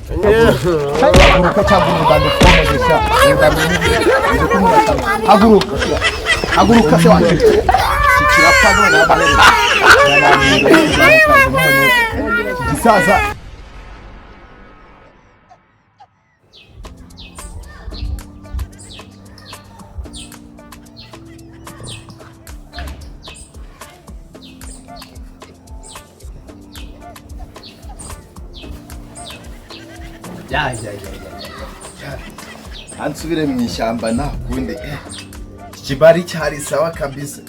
haguruka cyangwa umuganda ukomeresha haguruka se wanjye kirapfa none abarera gisaza ansubire mu ishyamba nakundi kibari cyari sawa kabisa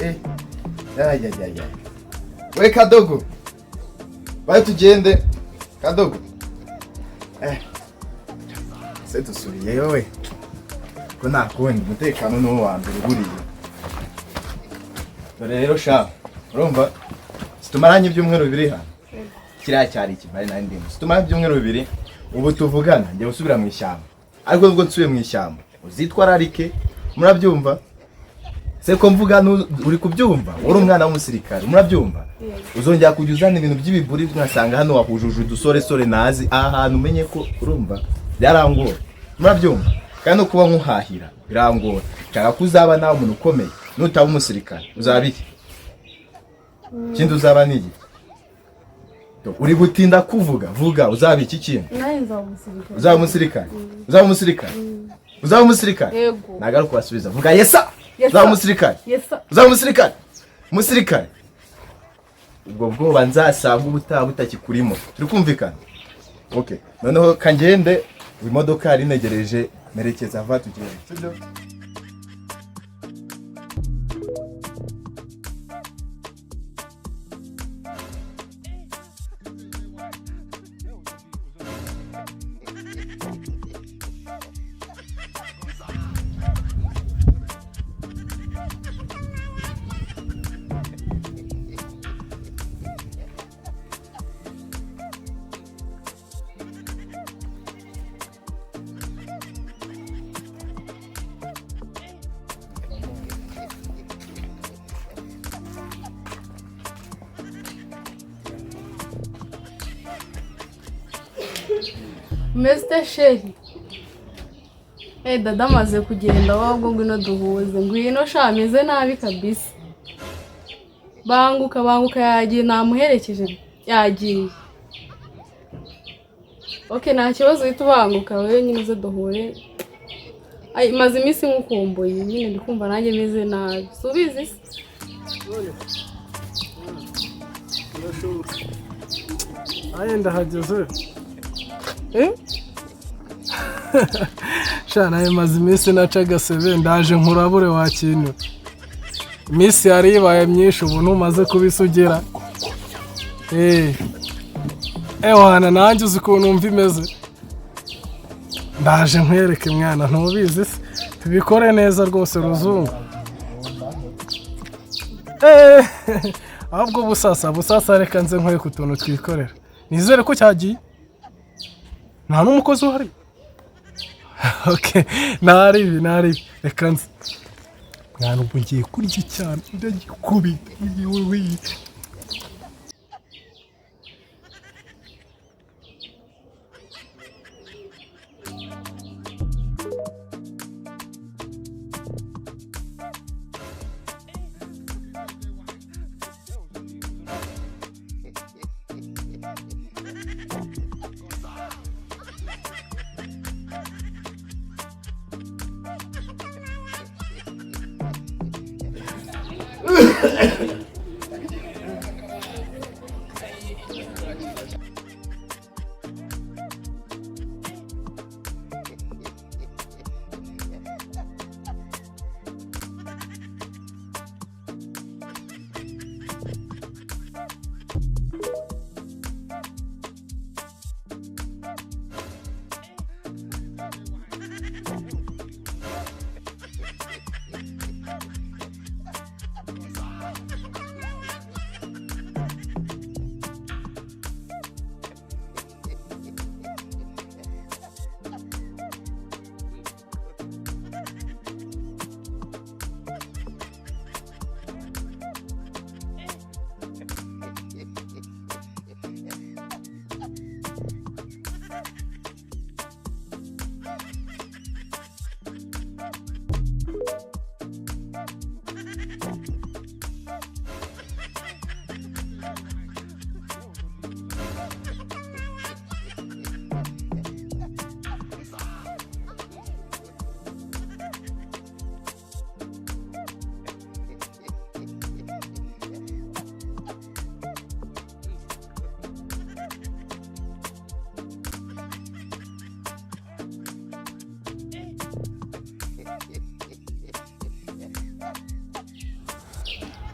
we Kadogo bari tugende Kadogo se dusuriye yowe ko nakundi umutekano no wambere buriye dore rero sha urumva situmaranye ibyumweru bibiri hano kiriya cyari kibari nari ndimo situmaranye ibyumweru bibiri ubu tuvugana njye usubira mu ishyamba ariko ubwo nsubiye mu ishyamba uzitwararike murabyumva se ko mvuga uri kubyumva uri umwana w'umusirikare murabyumva uzongera kujuzana ibintu by'ibiburi mwasanga hano wakujuje udusore nazi ahantu umenye ko urumva byarangora murabyumva kandi kuba nkuhahira birangora cyangwa kuzaba nawe umuntu ukomeye nutaba umusirikare uzabiki kindi uzaba nigi uri gutinda kuvuga vuga uzabiki ikintu uzaba umusirikare uzaba umusirikare nagaruka basubiza vuga yesa uzaba umusirikare ubwo bwoba nzasanga ubutaha butakikurimo turi kumvikana okay noneho kangende imodoka yari negereje merekeza va tugende sibyo Mr. Shehi dada amaze kugenda wabwo ngwino duhuze ngwino shameze nabi kabisa banguka yagiye namuherekeje yagiye okay nta kibazo uhita ubanguka wewe nyine uze duhure maze iminsi nkukumbuye nyine ndikumva nanjye meze nabi subizi se ndahageze shana maze iminsi nacaga sebe ndaje nkurabure wa kintu iminsi yari ibaye myinshi ubu ntumaze kubisugira wana nanjye uzi ukuntu mva imeze ndaje nkwereke mwana ntubizi se tubikore neza rwose ruzungu ahubwo busasa reka nze nkwereke utuntu twikorera nizere ko cyagiye nta n'umukozi uhari okay naribi reka nzi mwana ubu ngiye kurya cyane ndagikubita yewe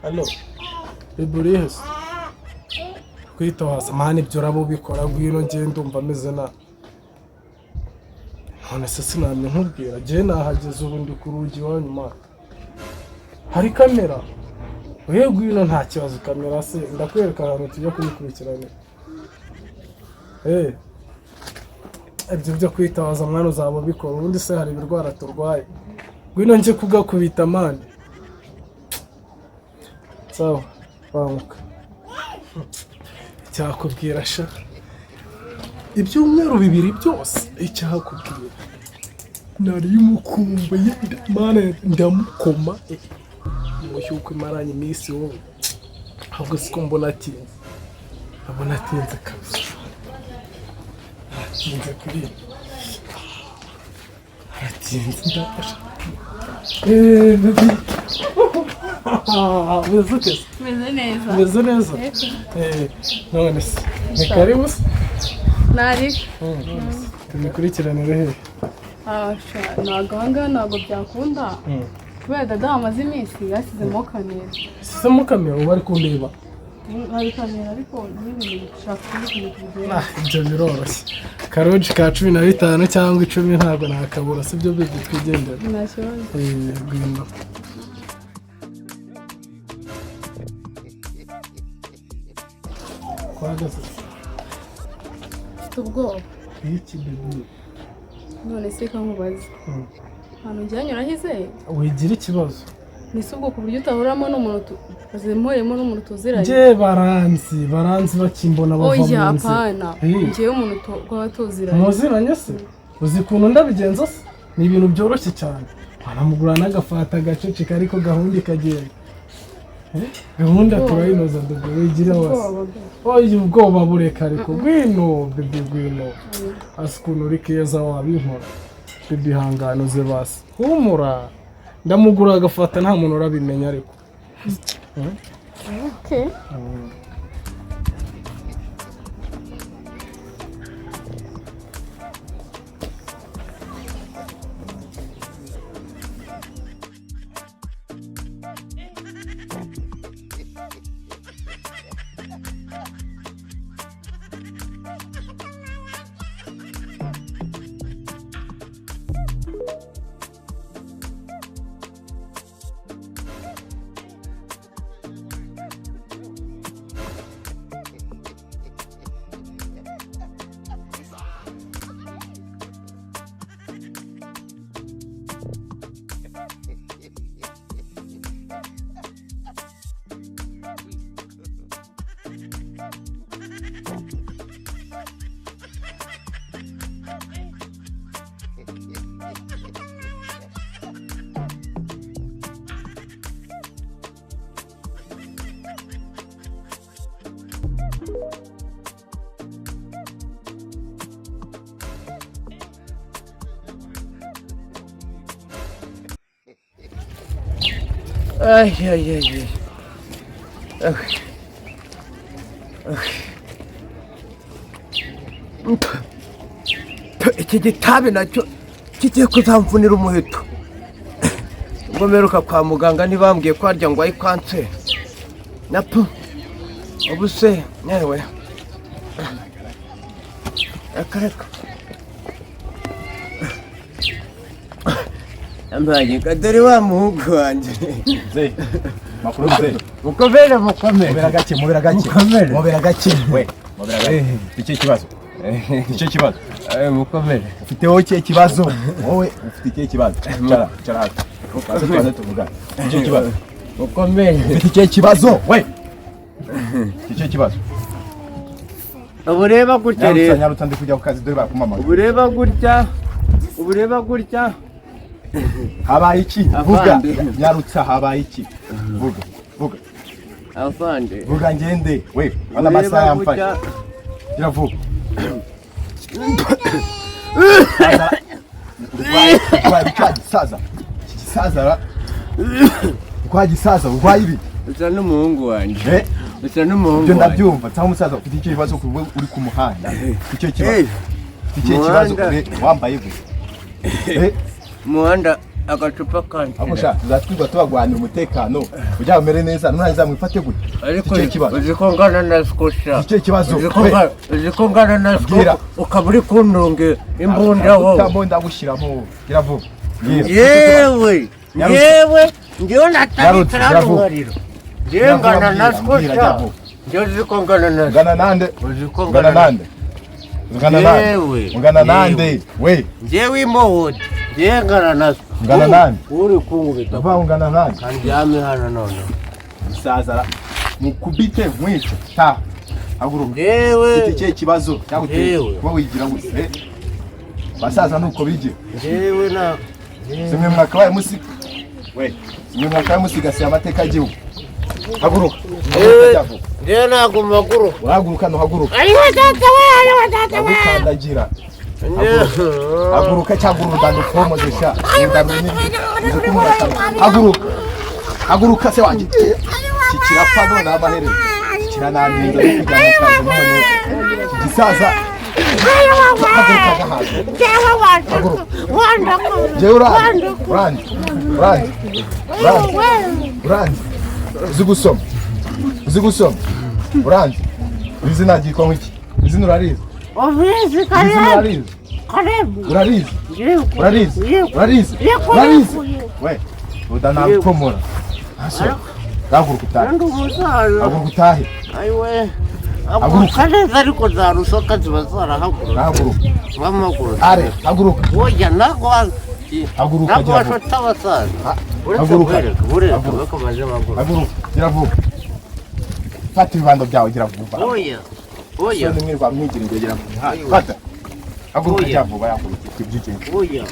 Halo. Iburihes. Kwitohaza mani ibyo urabo ubikora gwino ngiye ndumva ameze na. None se sinamye nkubwira je nahageze ubu ndi ku rugi wanyuma. Hari kamera. Wewe gwino nta kibazo kamera se ndakwereka ahantu tujya kubikurikirana. Ibyo byo kwitabaza mwana uzaba bikora ubundi se hari ibirwara turwaye. Gwino nje kugakubita mani. Sawa, banguka. Cyakubwira sha. Ibyumweru bibiri byose icyakubwira. Nari mukumbuye mane ndamukoma. Mushyuko imaranye iminsi wowe. Ahubwo siko mbona atinze. Abona atinze kabisa. Atinze kuri. Atinze ndafasha. Baby. Meze neza. Meze neza. None se. Ni karibu se? Nari. Tubikurikiranire he? Ntabwo ahangaha ntabwo byakunda. Kubera dada amaze iminsi yasizemo kamera. Yasizemo kamera ubu ari kundeba? Hari kamera ariko n'ibintu bishaka kubikora. Ibyo biroroshye. Karoji ka 15 cyangwa 10 ntabwo nakabura sibyo bibyo twigendera. Nta kibazo. Gwino. Kwagaze. Ubwoba. Iki bibi. None se kamubaza. Hano njyanyura hize. Wigira ikibazo. Nise ubwo ku buryo utahuramo n'umuntu azemuremo n'umuntu tuziranye. Je baranzi bakimbona bava mu nzi. Oya apana. Ngiye umuntu twatuziranye. Muziranye se? Uzi kuntu ndabigenza se? Ni ibintu byoroshye cyane. Banamugura n'agafata gaceceka ariko gahunda ikagenda. Gahunda turayinoza dogo wigira wose. Oya ubwoba bureka ariko gwino bebe gwino. Asikuntu uri keza wabinkora. Bebe hangano ze basi. Humura. Ndamugura agafata nta muntu urabimenya ariko. Okay. Ay. Iki gitabi nacyo kigiye kuzamvunira umuheto. Ngo meruka kwa muganga ntibambwiye ko harya ngo ayi kanseri. Napo. Ubu se yewe. Akareka. Ambaye kadari wa muhungu wanje. Ze. Makuru ze. Mukomere. Mubera gake. Mubera gake. We. Mubera gake. Iki kibazo. Iki kibazo. Mukomere. Ufite wowe iki kibazo? Wowe ufite iki kibazo? Cara hano. Ukaze twaze tuvuga. Iki kibazo. Mukomere. Ufite iki kibazo? We. Iki kibazo. Ubureba gutya rero. Nyarutsa ndi kujya ku kazi dore bakumama. Ubureba gutya. Habaye iki? Vuga. Nyarutsa habaye iki? Vuga. Afande. Vuga ngende. We, wana masaha yamfashe. Gira vuga. Gisaza urwaye ibi. Usa n'umuhungu wanje. Ibyo ndabyumva cyangwa umusaza ufite icyo kibazo uri ku muhanda. Icyo kibazo wambaye gusa. Muhanda agacupa kanjye ako sha tuzatwirwa tubagwanira umutekano kugira bamere neza nturangiza mwifate gute ariko Icyo kibazo. uzi ko ngana na skosha icyo kibazo uzi ko ngana na Bwira. ukaba uri kuntunga imbunda wowe utambo ndagushyiramo gira vuba yewe Nyarutsa. yewe ngiyo natabikira Nyarutsa, n'umuriro ngiye ngana na skosha ngiyo uzi ko ngana na ngana nande uzi ko ngana nande ngana nande Yewe. ngana nande we ngewe imohodi ngiye ngana na ngana nande uri kunkubita uva ngana nande kandyame hano none musazara mukubite mwice ta haguruka ngewe iki kibazo cyaguteye Yewe. kuba wigira gute basaza nuko bigira ngewe na simwe mwakabaye musika we simwe mwakabaye musigasiye amateka y'igihugu haguruka ngewe ntabwo maguru urahaguruka ntuhaguruka ariwe data we ariwe data we agukandagira haguruka cyangwa urudando twomozesha haguruka haguruka se wanjye iki kirapfa none amaherezo kiranandinda kwigamukaza none iki gisaza haguruka gahaze jewe urandi uzi gusoma urandi izina ryitwa nk'iki izina urarizi ubizi izina urarizi karibu urarizi urarizi we udanapfumura haguruka utahe ndi umusaza haguruka utahe ayiwe haguruka neza ariko zarusoka ziba zarahaguruka haguruka nk'amaguru are haguruka oya ntabwo haguruka ntabwo gira vuba bashota abasaza uretse haguruka bureka haguruka bakabaje amaguru haguruka gira vuba fata ibibando byawe gira vuba oya oya soni mwirwa mwigira imbere gira vuba fata haguruka gira vuba haguruka ibyigenge oya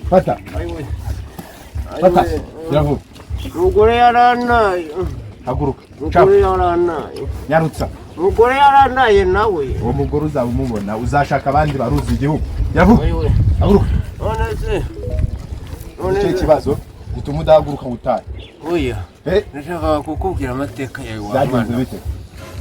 fata ayiwe fata gira vuba umugore yarantaye haguruka umugore yarantaye nyarutsa umugore yarantaye nawe uwo mugore uzaba umubona uzashaka abandi baruzi igihugu gira vuba ayiwe haguruka none se icyo kibazo gituma udahaguruka utahe oya eh nashakaga kukubwira amateka yawe wa byagenze mwana bite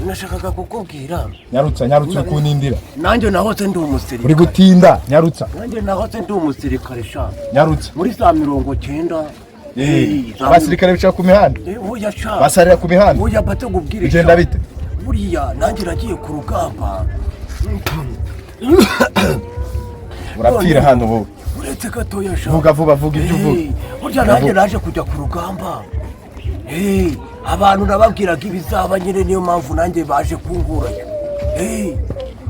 nashakaga kukubwira nyarutsa uri kunindira nanjye nahoze ndi umusirikare uri gutinda nyarutsa nanjye nahoze ndi umusirikare sha nyarutsa muri za 90 abasirikare bicara ku mihanda oya sha basarira ku mihanda oya bategubwire bigenda bite buriya nanjye nagiye ku rugamba urapfira hano wowe uretse gatoya sha vuga vuba vuga ibyo uvuga burya nanjye naje kujya ku rugamba abantu nababwiraga ibizaba nyine niyo mpamvu nanjye baje kungurayo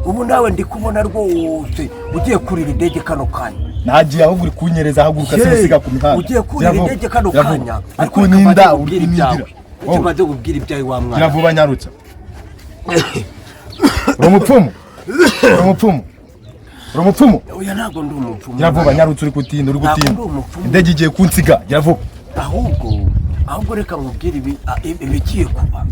ubu nawe ndi kubona rwose ugiye kurira indege kano kanya nagiye ahubwo uri kunyereza haguruka simusiga ku mihanda ugiye kurira indege kano kanya ariko uninda urinindira ukimaze kubwira ibyawe wa mwana gira vuba nyarutsa uri umupfumu uri umupfumu uri umupfumu oya ntabwo ndi umupfumu gira vuba nyarutsa uri gutinda uri gutinda Ntabwo ndi umupfumu. indege igiye kunsiga gira vuba ahubwo reka nkubwire ibigiye kuba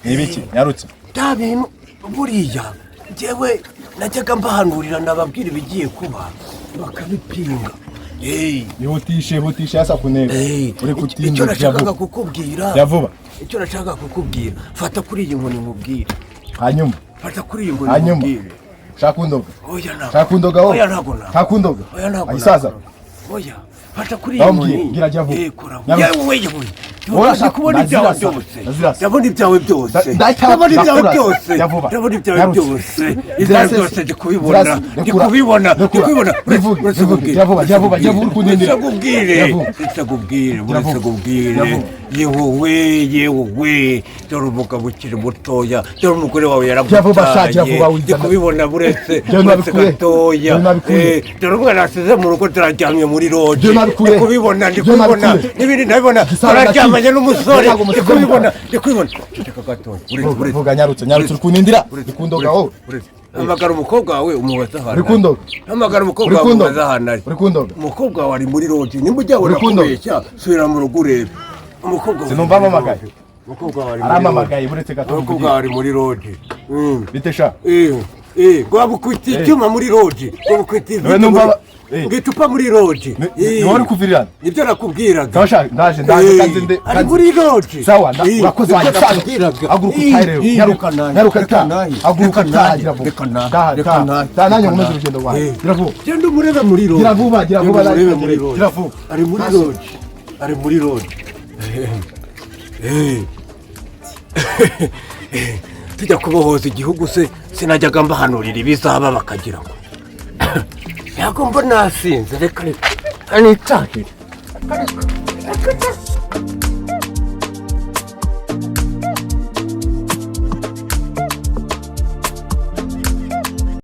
ni ibiki nyarutsa bya bintu buriya njyewe najyaga mbahanurira nababwira ibigiye kuba bakabipinga ihutishe hasa ku ntego uri gutinda icyo gira nashakaga vuba kukubwira gira vuba icyo nashakaga kukubwira fata kuri iyi nkoni nkubwire hanyuma fata kuri iyi nkoni hanyuma nkubwire shaka undoga oya ntabwo shaka undoga wowe oya ntabwo ntabwo shaka undoga oya ntabwo ayisaza oya fata kuri iyi nkoni gira jya vuba yewe ndi kubona ibyawe byose ndabona ibyawe byose ndabona ndabona ibyawe byose ndabona ibyawe byose ibyawe byose ndi kubibona ndi kubibona ndi kubibona uretse kubwire yewe dore umugabo ukiri mutoya dore umugore wawe yaragutaye ndi kubibona buretse gatoya dore umwana asize mu rugo turaryamye muri roje ndi kubibona n'ibindi ndabibona turaryamanye n'umusore ndi kubibona ceceka gatoya vuga nyarutse uri kunindira ndikundoga wowe hamagara umukobwa wawe umubaza ahantu uri kundoga hamagara umukobwa wawe umubaza ahantu ari uri kundoga umukobwa wawe ari muri roje nimba ujya ubona kubeshya subira mu rugo urebe umukobwa sinumva amamagaye umukobwa wawe aramamagaye buretse gato umukobwa wawe ari muri roje bite sha ngo bagukubitiye icyuma muri roji ngo bagukubitiye icupa muri roji ni wowe uri kuvirirana nibyo nakubwiraga ndaje ari muri roji sawa urakoze wanjye haguruka utahe rero nyaruka haguruka utahe gira vuba nanjye nkomeze urugendo rwawe gira vuba genda umurebe muri roji gira vuba gira vuba ari muri roji tujya kubohoza igihugu se sinajyaga mbahanurira ibizaba bakagira ngo ntabwo mbona nasinze reka nitahire